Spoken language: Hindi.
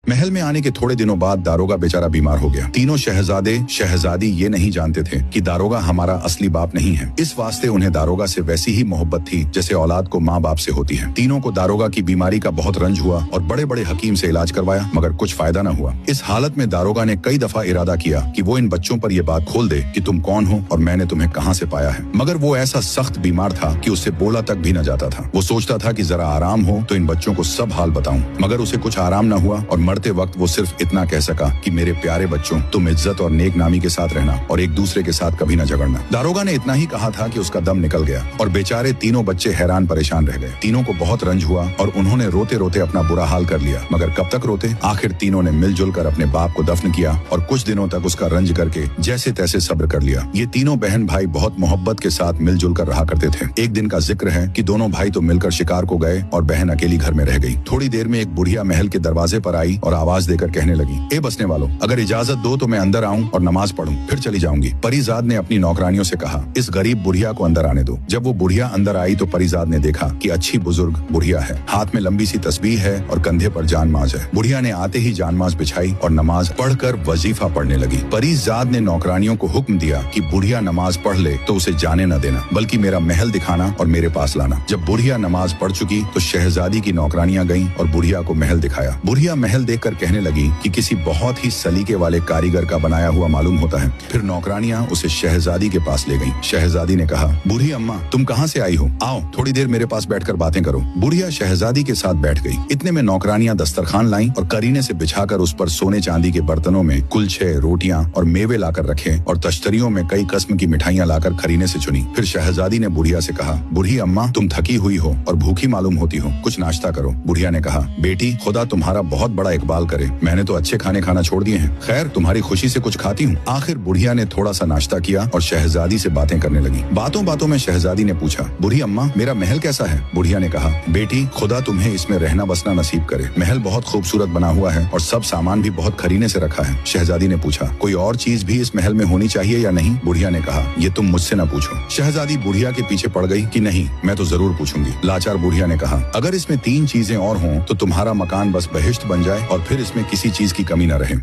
महल में आने के थोड़े दिनों बाद दारोगा बेचारा बीमार हो गया। तीनों शहजादे शहजादी ये नहीं जानते थे कि दारोगा हमारा असली बाप नहीं है। इस वास्ते उन्हें दारोगा से वैसी ही मोहब्बत थी जैसे औलाद को माँ बाप से होती है। तीनों को दारोगा की बीमारी का बहुत रंज हुआ और बड़े बड़े हकीम से इलाज करवाया, मगर कुछ फायदा न हुआ। इस हालत में दारोगा ने कई दफा इरादा किया कि वो इन बच्चों पर ये बात खोल दे कि तुम कौन हो और मैंने तुम्हें कहाँ से पाया है, मगर वो ऐसा सख्त बीमार था कि उससे बोला तक भी न जाता था। वो सोचता था कि जरा आराम हो तो इन बच्चों को सब हाल बताऊं, मगर उसे कुछ आराम न हुआ और मरते वक्त वो सिर्फ इतना कह सका कि मेरे प्यारे बच्चों, तुम इज्जत और नेक नामी के साथ रहना और एक दूसरे के साथ कभी न झगड़ना। दारोगा ने इतना ही कहा था कि उसका दम निकल गया और बेचारे तीनों बच्चे हैरान परेशान रह गए। तीनों को बहुत रंज हुआ और उन्होंने रोते रोते अपना बुरा हाल कर लिया, मगर कब तक रोते। आखिर तीनों ने मिलजुल कर अपने बाप को दफन किया और कुछ दिनों तक उसका रंज करके जैसे तैसे सब्र कर लिया। ये तीनों बहन भाई बहुत मोहब्बत के साथ मिलजुल कर रहा करते थे। एक दिन का जिक्र है कि दोनों भाई तो मिलकर शिकार को गए और बहन अकेली घर में रह गई। थोड़ी देर में एक बुढ़िया महल के दरवाजे पर आई और आवाज देकर कहने लगी, ए बसने वालों, अगर इजाजत दो तो मैं अंदर आऊं और नमाज पढ़ूं, फिर चली जाऊंगी। परीजाद ने अपनी नौकरानियों से कहा, इस गरीब बुढ़िया को अंदर आने दो। जब वो बुढ़िया अंदर आई तो परीजाद ने देखा कि अच्छी बुजुर्ग बुढ़िया है, हाथ में लंबी सी तस्बीह है और कंधे पर जानमाज है। बुढ़िया ने आते ही जानमाज बिछाई और नमाज पढ़कर वजीफा पढ़ने लगी। परीजाद ने नौकरानियों को हुक्म दिया कि बुढ़िया नमाज पढ़ ले तो उसे जाने न देना, बल्कि मेरा महल दिखाना और मेरे पास लाना। जब बुढ़िया नमाज पढ़ चुकी तो शहजादी की नौकरानियां गईं और बुढ़िया को महल दिखाया। बुढ़िया महल देखकर कहने लगी कि किसी बहुत ही सलीके वाले कारीगर का बनाया हुआ मालूम होता है। फिर नौकरानियां उसे शहजादी के पास ले गईं। शहजादी ने कहा, बूढ़ी अम्मा, तुम कहाँ से आई हो? आओ थोड़ी देर मेरे पास बैठकर बातें करो। बुढ़िया शहजादी के साथ बैठ गई। इतने में नौकरानियां दस्तरखान लाईं और करीने से बिछाकर उस पर सोने चांदी के बर्तनों में कुलछे, रोटियां और मेवे लाकर रखे और तश्तरियों में कई किस्म की मिठाइयां लाकर करीने से चुनी। फिर शहजादी ने बुढ़िया से कहा, बूढ़ी अम्मा, तुम थकी हुई हो और भूखी मालूम होती हो, कुछ नाश्ता करो। बुढ़िया ने कहा, बेटी, खुदा तुम्हारा बहुत बड़ा इकबाल करे, मैंने तो अच्छे खाने खाना छोड़ दिए हैं। खैर, तुम्हारी खुशी से कुछ खाती हूँ। आखिर बुढ़िया ने थोड़ा सा नाश्ता किया और शहजादी से बातें करने लगी। बातों बातों में शहजादी ने पूछा, बूढ़ी अम्मा, मेरा महल कैसा है? बुढ़िया ने कहा, बेटी, खुदा तुम्हें इसमें रहना बसना नसीब करे। महल बहुत खूबसूरत बना हुआ है और सब सामान भी बहुत खरीने से रखा है। शहजादी ने पूछा, कोई और चीज भी इस महल में होनी चाहिए या नहीं? बुढ़िया ने कहा, ये तुम मुझसे न पूछो। शहजादी बुढ़िया के पीछे पड़ गई कि नहीं, मैं तो जरूर पूछूंगी। लाचार बुढ़िया ने कहा, अगर इसमें 3 चीजें और हों तो तुम्हारा मकान बस बहिश्त बन जाए और फिर इसमें किसी चीज की कमी न रहे।